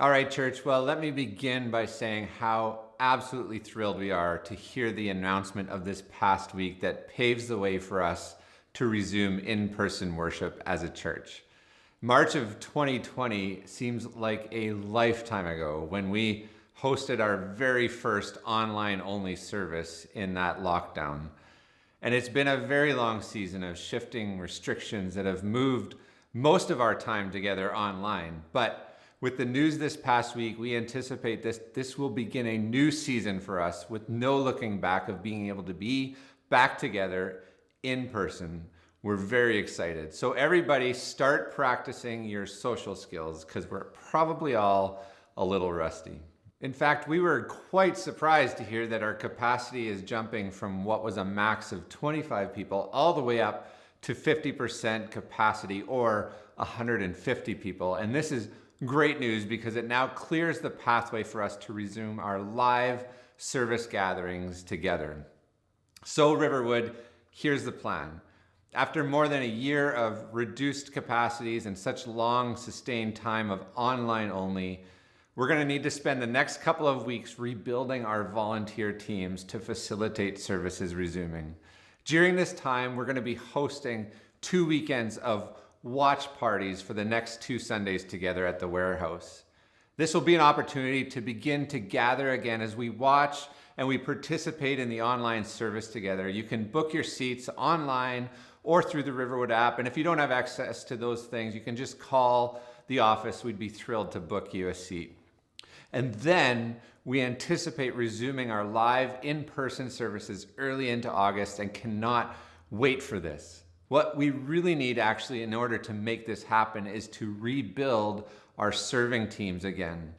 All right, church. Well, let me begin by saying how absolutely thrilled we are to hear the announcement of this past week that paves the way for us to resume in-person worship as a church. March of 2020 seems like a lifetime ago when we hosted our very first online-only service in that lockdown. And it's been a very long season of shifting restrictions that have moved most of our time together online. But with the news this past week, we anticipate this will begin a new season for us with no looking back of being able to be back together in person. We're very excited. So everybody start practicing your social skills because we're probably all a little rusty. In fact, we were quite surprised to hear that our capacity is jumping from what was a max of 25 people all the way up to 50% capacity or 150 people. And this is great news because it now clears the pathway for us to resume our live service gatherings together. So Riverwood, here's the plan. After more than a year of reduced capacities and such long sustained time of online only, we're going to need to spend the next couple of weeks rebuilding our volunteer teams to facilitate services resuming. During this time, we're going to be hosting 2 weekends of watch parties for the next 2 Sundays together at the warehouse. This will be an opportunity to begin to gather again as we watch and we participate in the online service together. You can book your seats online or through the Riverwood app. And if you don't have access to those things, you can just call the office. We'd be thrilled to book you a seat. And then we anticipate resuming our live in-person services early into August and cannot wait for this. What we really need actually in order to make this happen is to rebuild our serving teams again.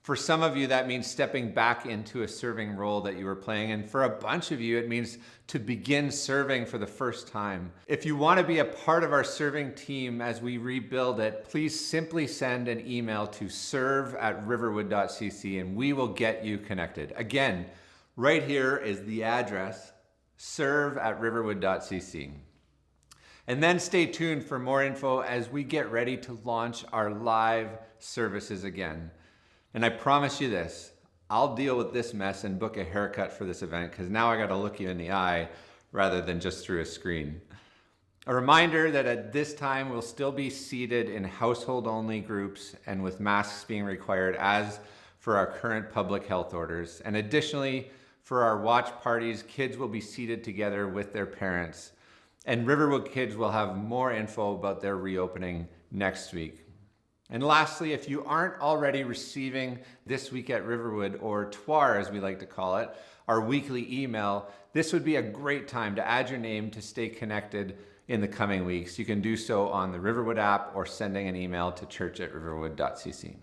For some of you, that means stepping back into a serving role that you were playing. And for a bunch of you, it means to begin serving for the first time. If you want to be a part of our serving team as we rebuild it, please simply send an email to serve@riverwood.cc and we will get you connected. Again, right here is the address, serve@riverwood.cc. And then stay tuned for more info as we get ready to launch our live services again. And I promise you this, I'll deal with this mess and book a haircut for this event because now I got to look you in the eye rather than just through a screen. A reminder that at this time we'll still be seated in household only groups and with masks being required as for our current public health orders. And additionally, for our watch parties, kids will be seated together with their parents. And Riverwood kids will have more info about their reopening next week. And lastly, if you aren't already receiving This Week at Riverwood, or TWAR as we like to call it, our weekly email, this would be a great time to add your name to stay connected in the coming weeks. You can do so on the Riverwood app or sending an email to church@riverwood.cc.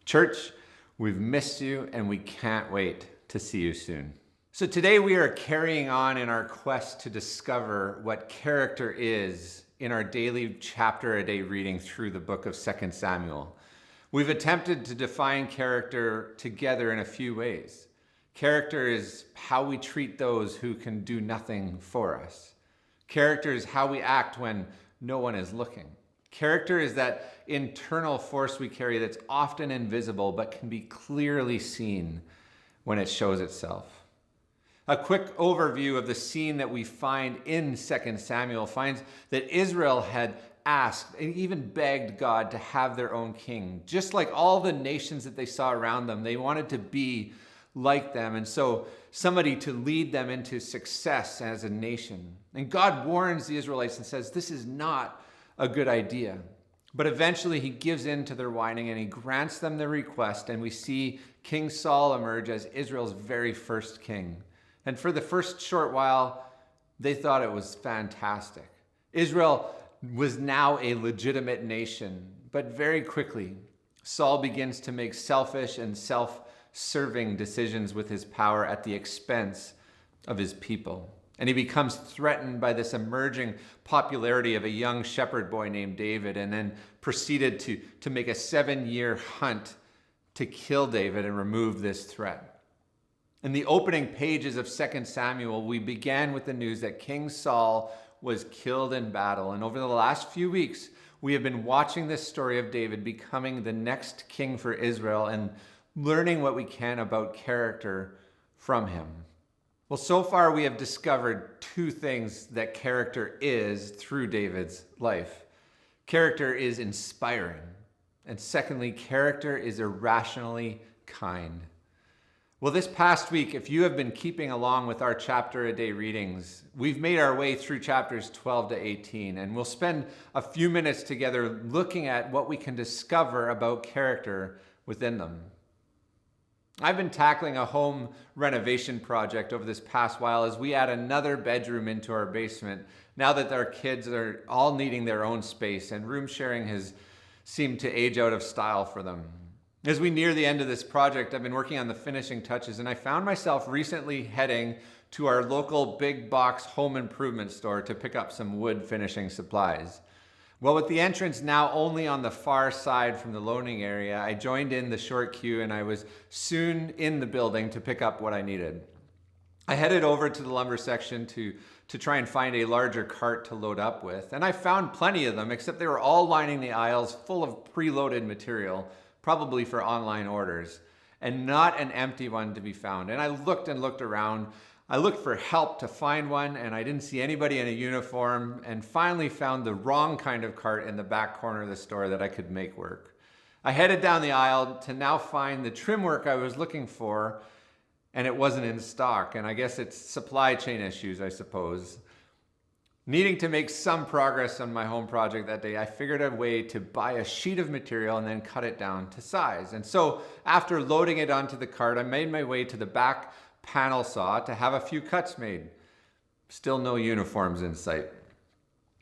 Church, we've missed you and we can't wait to see you soon. So today we are carrying on in our quest to discover what character is in our daily chapter-a-day reading through the book of 2 Samuel. We've attempted to define character together in a few ways. Character is how we treat those who can do nothing for us. Character is how we act when no one is looking. Character is that internal force we carry that's often invisible but can be clearly seen when it shows itself. A quick overview of the scene that we find in 2 Samuel finds that Israel had asked and even begged God to have their own king. Just like all the nations that they saw around them, they wanted to be like them. And so somebody to lead them into success as a nation. And God warns the Israelites and says, this is not a good idea. But eventually he gives in to their whining and he grants them their request. And we see King Saul emerge as Israel's very first king. And for the first short while, they thought it was fantastic. Israel was now a legitimate nation, but very quickly, Saul begins to make selfish and self-serving decisions with his power at the expense of his people. And he becomes threatened by this emerging popularity of a young shepherd boy named David, and then proceeded to make a 7-year hunt to kill David and remove this threat. In the opening pages of 2 Samuel, we began with the news that King Saul was killed in battle. And over the last few weeks, we have been watching this story of David becoming the next king for Israel and learning what we can about character from him. Well, so far we have discovered two things that character is through David's life. Character is inspiring. And secondly, character is irrationally kind. Well, this past week, if you have been keeping along with our chapter a day readings, we've made our way through chapters 12 to 18, and we'll spend a few minutes together looking at what we can discover about character within them. I've been tackling a home renovation project over this past while as we add another bedroom into our basement now that our kids are all needing their own space and room sharing has seemed to age out of style for them. As we near the end of this project, I've been working on the finishing touches, and I found myself recently heading to our local big box home improvement store to pick up some wood finishing supplies. Well, with the entrance now only on the far side from the loading area, I joined in the short queue and I was soon in the building to pick up what I needed. I headed over to the lumber section to try and find a larger cart to load up with, and I found plenty of them, except they were all lining the aisles full of preloaded material, probably for online orders, and not an empty one to be found. And I looked and looked around. I looked for help to find one, and I didn't see anybody in a uniform, and finally found the wrong kind of cart in the back corner of the store that I could make work. I headed down the aisle to now find the trim work I was looking for, and it wasn't in stock, and I guess it's supply chain issues, I suppose. Needing to make some progress on my home project that day, I figured a way to buy a sheet of material and then cut it down to size. And so after loading it onto the cart, I made my way to the back panel saw to have a few cuts made. Still no uniforms in sight.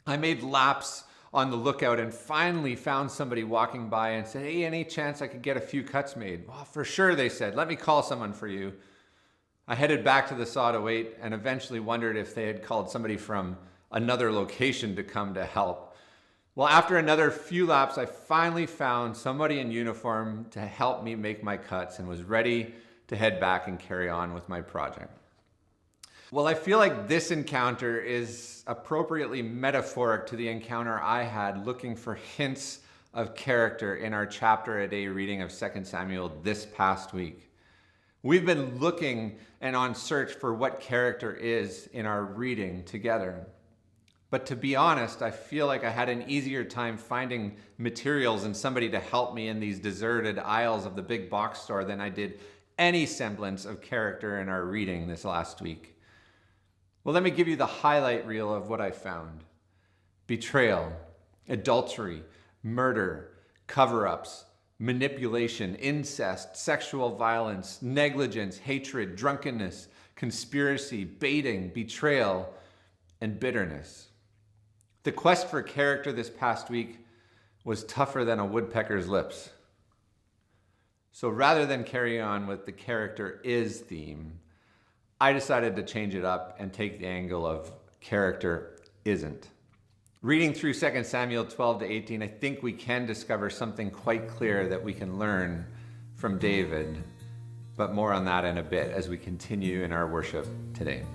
I made laps on the lookout and finally found somebody walking by and said, "Hey, any chance I could get a few cuts made?" "Well, for sure," they said. "Let me call someone for you." I headed back to the saw to wait and eventually wondered if they had called somebody from another location to come to help. Well, after another few laps, I finally found somebody in uniform to help me make my cuts and was ready to head back and carry on with my project. Well, I feel like this encounter is appropriately metaphoric to the encounter I had looking for hints of character in our chapter a day reading of 2 Samuel this past week. We've been looking and on search for what character is in our reading together. But to be honest, I feel like I had an easier time finding materials and somebody to help me in these deserted aisles of the big box store than I did any semblance of character in our reading this last week. Well, let me give you the highlight reel of what I found. Betrayal, adultery, murder, cover-ups, manipulation, incest, sexual violence, negligence, hatred, drunkenness, conspiracy, baiting, betrayal, and bitterness. The quest for character this past week was tougher than a woodpecker's lips. So rather than carry on with the character is theme, I decided to change it up and take the angle of character isn't. Reading through 2 Samuel 12 to 18, I think we can discover something quite clear that we can learn from David, but more on that in a bit as we continue in our worship today.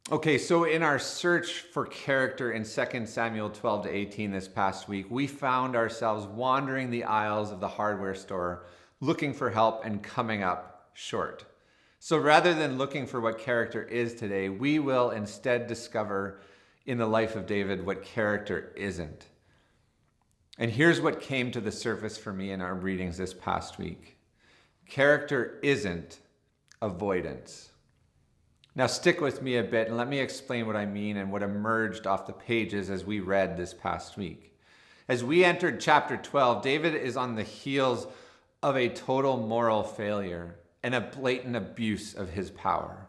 Okay, so in our search for character in 2 Samuel 12 to 18 this past week, we found ourselves wandering the aisles of the hardware store, looking for help and coming up short. So rather than looking for what character is today, we will instead discover in the life of David what character isn't. And here's what came to the surface for me in our readings this past week. Character isn't avoidance. Now stick with me a bit and let me explain what I mean and what emerged off the pages as we read this past week. As we entered chapter 12, David is on the heels of a total moral failure and a blatant abuse of his power.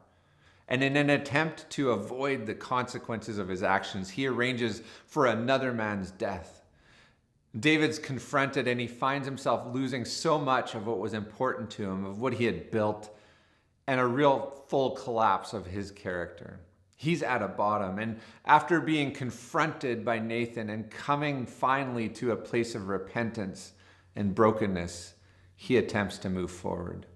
And in an attempt to avoid the consequences of his actions, he arranges for another man's death. David's confronted and he finds himself losing so much of what was important to him, of what he had built, and a real full collapse of his character. He's at a bottom, and after being confronted by Nathan and coming finally to a place of repentance and brokenness, he attempts to move forward.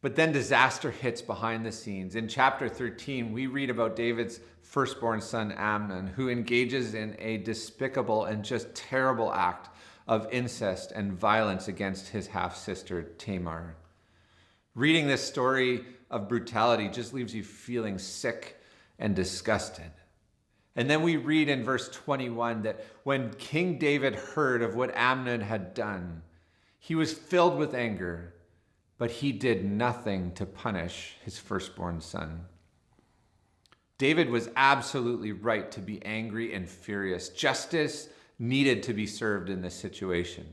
But then disaster hits behind the scenes. In chapter 13, we read about David's firstborn son, Amnon, who engages in a despicable and just terrible act of incest and violence against his half-sister, Tamar. Reading this story of brutality just leaves you feeling sick and disgusted. And then we read in verse 21 that when King David heard of what Amnon had done, he was filled with anger, but he did nothing to punish his firstborn son. David was absolutely right to be angry and furious. Justice needed to be served in this situation.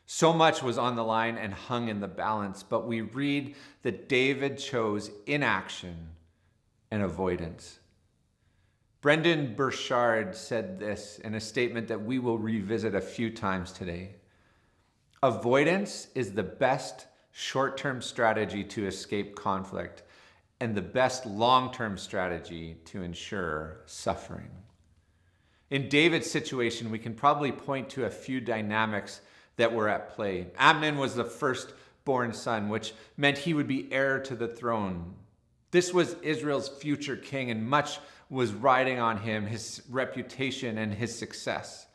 So much was on the line and hung in the balance, but we read that David chose inaction and avoidance. Brendan Burchard said this in a statement that we will revisit a few times today. Avoidance is the best short-term strategy to escape conflict and the best long-term strategy to ensure suffering. In David's situation, we can probably point to a few dynamics that were at play. Amnon was the firstborn son, which meant he would be heir to the throne. This was Israel's future king, and much was riding on him, his reputation and his success.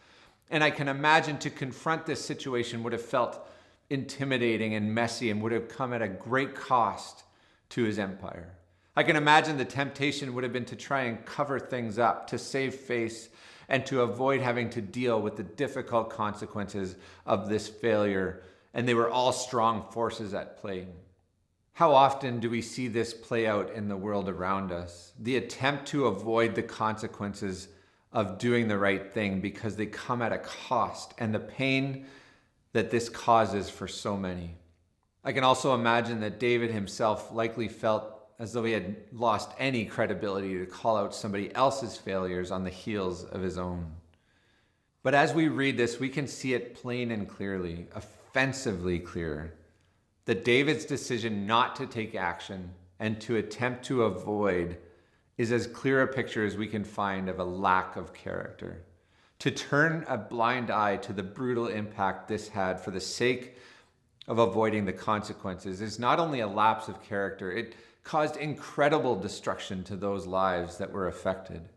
And I can imagine to confront this situation would have felt intimidating and messy and would have come at a great cost to his empire. I can imagine the temptation would have been to try and cover things up, to save face, and to avoid having to deal with the difficult consequences of this failure. And they were all strong forces at play. How often do we see this play out in the world around us? The attempt to avoid the consequences of doing the right thing because they come at a cost, and the pain that this causes for so many. I can also imagine that David himself likely felt as though he had lost any credibility to call out somebody else's failures on the heels of his own. But as we read this, we can see it plain and clearly, offensively clear, that David's decision not to take action and to attempt to avoid is as clear a picture as we can find of a lack of character. To turn a blind eye to the brutal impact this had for the sake of avoiding the consequences is not only a lapse of character, it caused incredible destruction to those lives that were affected.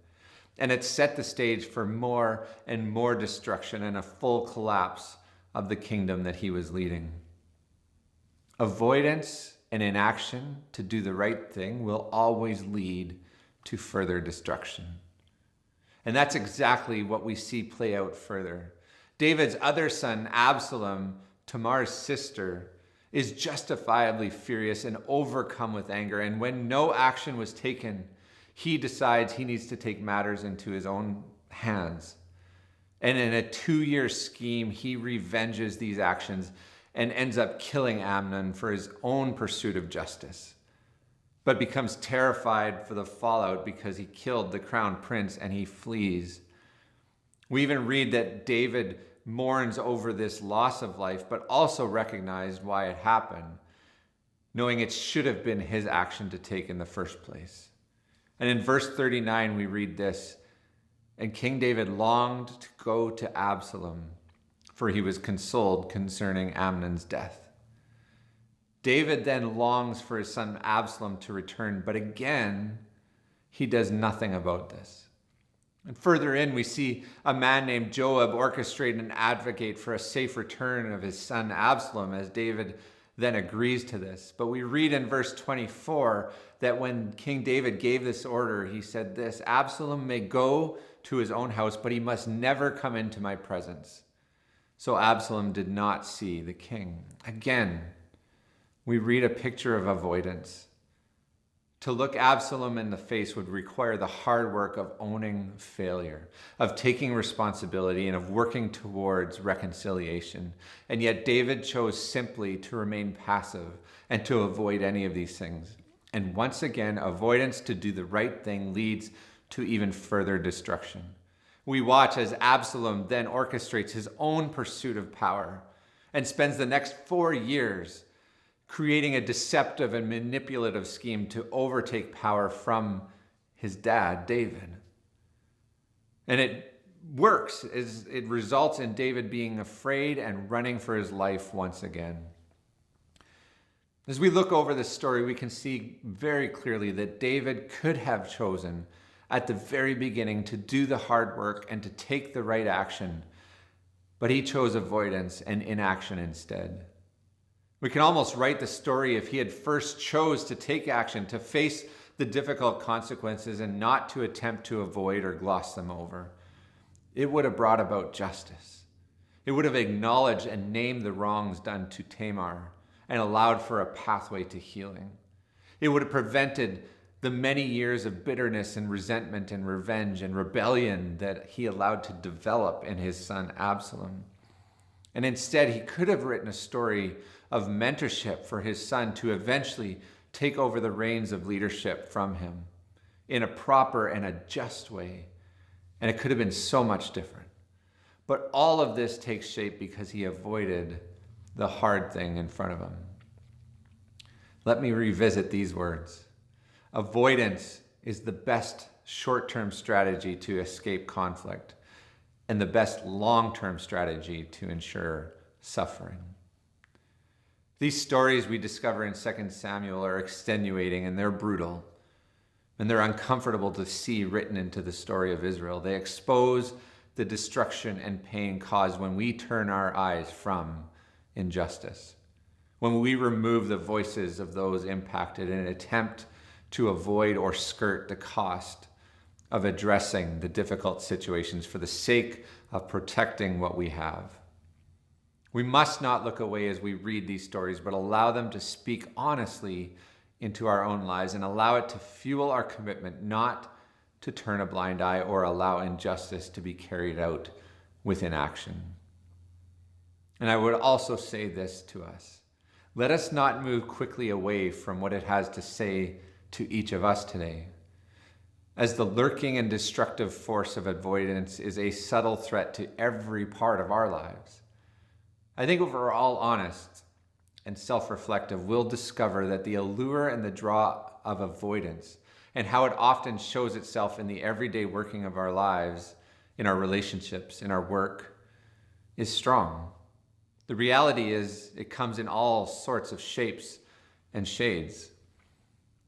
And it set the stage for more and more destruction and a full collapse of the kingdom that he was leading. Avoidance and inaction to do the right thing will always lead to further destruction. And that's exactly what we see play out further. David's other son, Absalom, Tamar's sister, is justifiably furious and overcome with anger. And when no action was taken, he decides he needs to take matters into his own hands. And in a 2-year scheme, he revenges these actions and ends up killing Amnon for his own pursuit of justice, but becomes terrified for the fallout because he killed the crown prince and he flees. We even read that David mourns over this loss of life, but also recognized why it happened, knowing it should have been his action to take in the first place. And in verse 39, we read this, "And King David longed to go to Absalom, for he was consoled concerning Amnon's death." David then longs for his son Absalom to return, but again, he does nothing about this. And further in, we see a man named Joab orchestrate and advocate for a safe return of his son Absalom, as David then agrees to this. But we read in verse 24 that when King David gave this order, he said this, "Absalom may go to his own house, but he must never come into my presence." So Absalom did not see the king. Again, we read a picture of avoidance. To look Absalom in the face would require the hard work of owning failure, of taking responsibility, and of working towards reconciliation. And yet David chose simply to remain passive and to avoid any of these things. And once again, avoidance to do the right thing leads to even further destruction. We watch as Absalom then orchestrates his own pursuit of power and spends the next 4 years creating a deceptive and manipulative scheme to overtake power from his dad, David. And it works. It results in David being afraid and running for his life once again. As we look over this story, we can see very clearly that David could have chosen at the very beginning to do the hard work and to take the right action, but he chose avoidance and inaction instead. We can almost write the story if he had first chose to take action, to face the difficult consequences and not to attempt to avoid or gloss them over. It would have brought about justice. It would have acknowledged and named the wrongs done to Tamar and allowed for a pathway to healing. It would have prevented the many years of bitterness and resentment and revenge and rebellion that he allowed to develop in his son Absalom. And instead, he could have written a story of mentorship for his son to eventually take over the reins of leadership from him in a proper and a just way. And it could have been so much different. But all of this takes shape because he avoided the hard thing in front of him. Let me revisit these words. Avoidance is the best short-term strategy to escape conflict and the best long-term strategy to ensure suffering. These stories we discover in 2 Samuel are extenuating and they're brutal and they're uncomfortable to see written into the story of Israel. They expose the destruction and pain caused when we turn our eyes from injustice, when we remove the voices of those impacted in an attempt to avoid or skirt the cost of addressing the difficult situations for the sake of protecting what we have. We must not look away as we read these stories, but allow them to speak honestly into our own lives and allow it to fuel our commitment not to turn a blind eye or allow injustice to be carried out with inaction. And I would also say this to us. Let us not move quickly away from what it has to say to each of us today, as the lurking and destructive force of avoidance is a subtle threat to every part of our lives. I think if we're all honest and self-reflective, we'll discover that the allure and the draw of avoidance and how it often shows itself in the everyday working of our lives, in our relationships, in our work, is strong. The reality is it comes in all sorts of shapes and shades.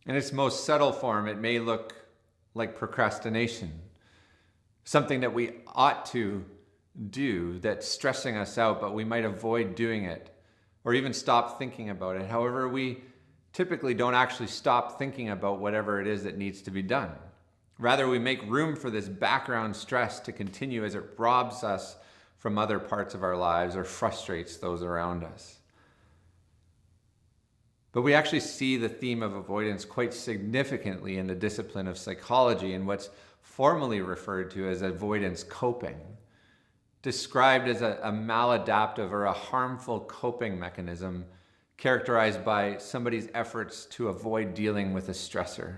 In its most subtle form, it may look like procrastination, something that we ought to do that's stressing us out, but we might avoid doing it or even stop thinking about it. However, we typically don't actually stop thinking about whatever it is that needs to be done. Rather, we make room for this background stress to continue as it robs us from other parts of our lives or frustrates those around us. But we actually see the theme of avoidance quite significantly in the discipline of psychology in what's formally referred to as avoidance coping, described as a maladaptive or a harmful coping mechanism characterized by somebody's efforts to avoid dealing with a stressor.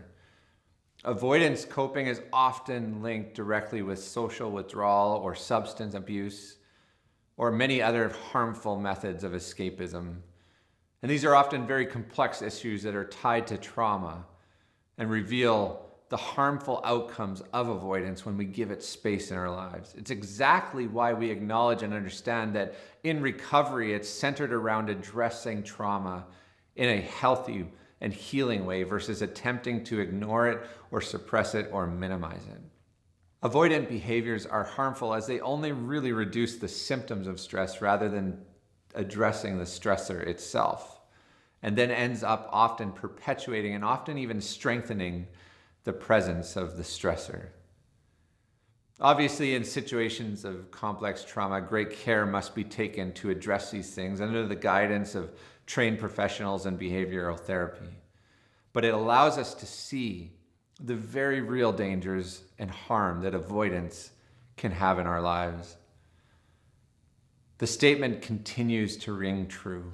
Avoidance coping is often linked directly with social withdrawal or substance abuse or many other harmful methods of escapism. And these are often very complex issues that are tied to trauma and reveal the harmful outcomes of avoidance when we give it space in our lives. It's exactly why we acknowledge and understand that in recovery, it's centered around addressing trauma in a healthy and healing way versus attempting to ignore it or suppress it or minimize it. Avoidant behaviors are harmful as they only really reduce the symptoms of stress rather than addressing the stressor itself, and then ends up often perpetuating and often even strengthening the presence of the stressor. Obviously, in situations of complex trauma, great care must be taken to address these things under the guidance of trained professionals in behavioral therapy. But it allows us to see the very real dangers and harm that avoidance can have in our lives. The statement continues to ring true.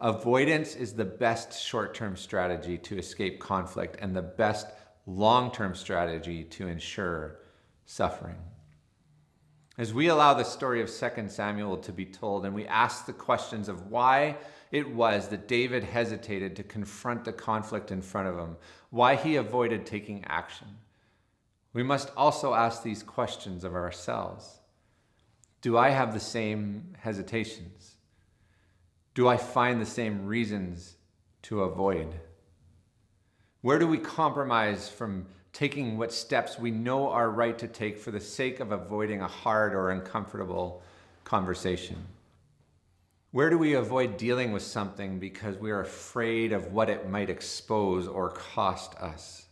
Avoidance is the best short-term strategy to escape conflict and the best long-term strategy to ensure suffering. As we allow the story of 2 Samuel to be told and we ask the questions of why it was that David hesitated to confront the conflict in front of him, why he avoided taking action, we must also ask these questions of ourselves. Do I have the same hesitations? Do I find the same reasons to avoid? Where do we compromise from taking what steps we know are right to take for the sake of avoiding a hard or uncomfortable conversation? Where do we avoid dealing with something because we are afraid of what it might expose or cost us?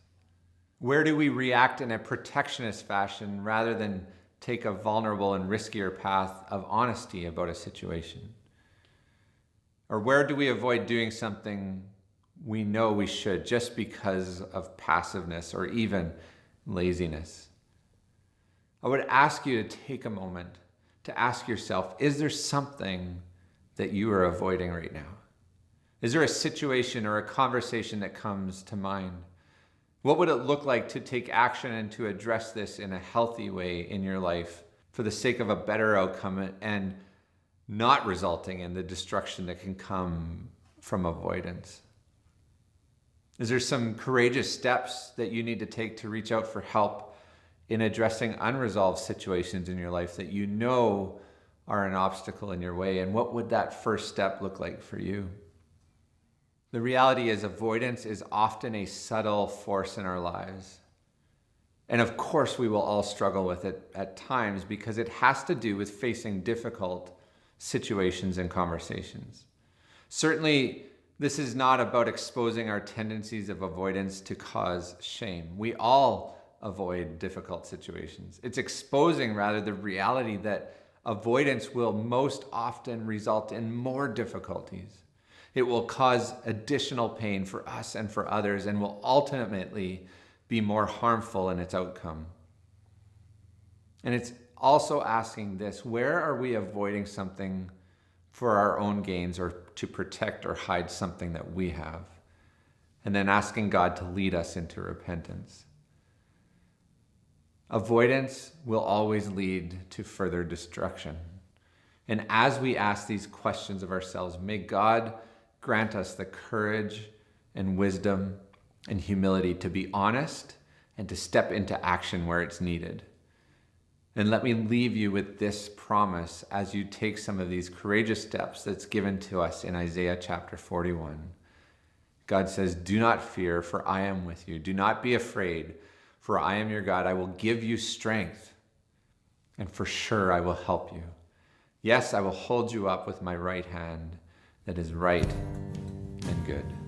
Where do we react in a protectionist fashion rather than take a vulnerable and riskier path of honesty about a situation? Or where do we avoid doing something we know we should just because of passiveness or even laziness? I would ask you to take a moment to ask yourself, is there something that you are avoiding right now? Is there a situation or a conversation that comes to mind? What would it look like to take action and to address this in a healthy way in your life for the sake of a better outcome and not resulting in the destruction that can come from avoidance? Is there some courageous steps that you need to take to reach out for help in addressing unresolved situations in your life that you know are an obstacle in your way? And what would that first step look like for you? The reality is avoidance is often a subtle force in our lives. And of course we will all struggle with it at times because it has to do with facing difficult situations and conversations. Certainly, this is not about exposing our tendencies of avoidance to cause shame. We all avoid difficult situations. It's exposing rather the reality that avoidance will most often result in more difficulties. It will cause additional pain for us and for others and will ultimately be more harmful in its outcome. And it's also asking this, where are we avoiding something for our own gains or to protect or hide something that we have? And then asking God to lead us into repentance. Avoidance will always lead to further destruction. And as we ask these questions of ourselves, may God grant us the courage and wisdom and humility to be honest and to step into action where it's needed. And let me leave you with this promise as you take some of these courageous steps that's given to us in Isaiah chapter 41. God says, "Do not fear, for I am with you. Do not be afraid, for I am your God. I will give you strength, and for sure I will help you. Yes, I will hold you up with my right hand that is right and good."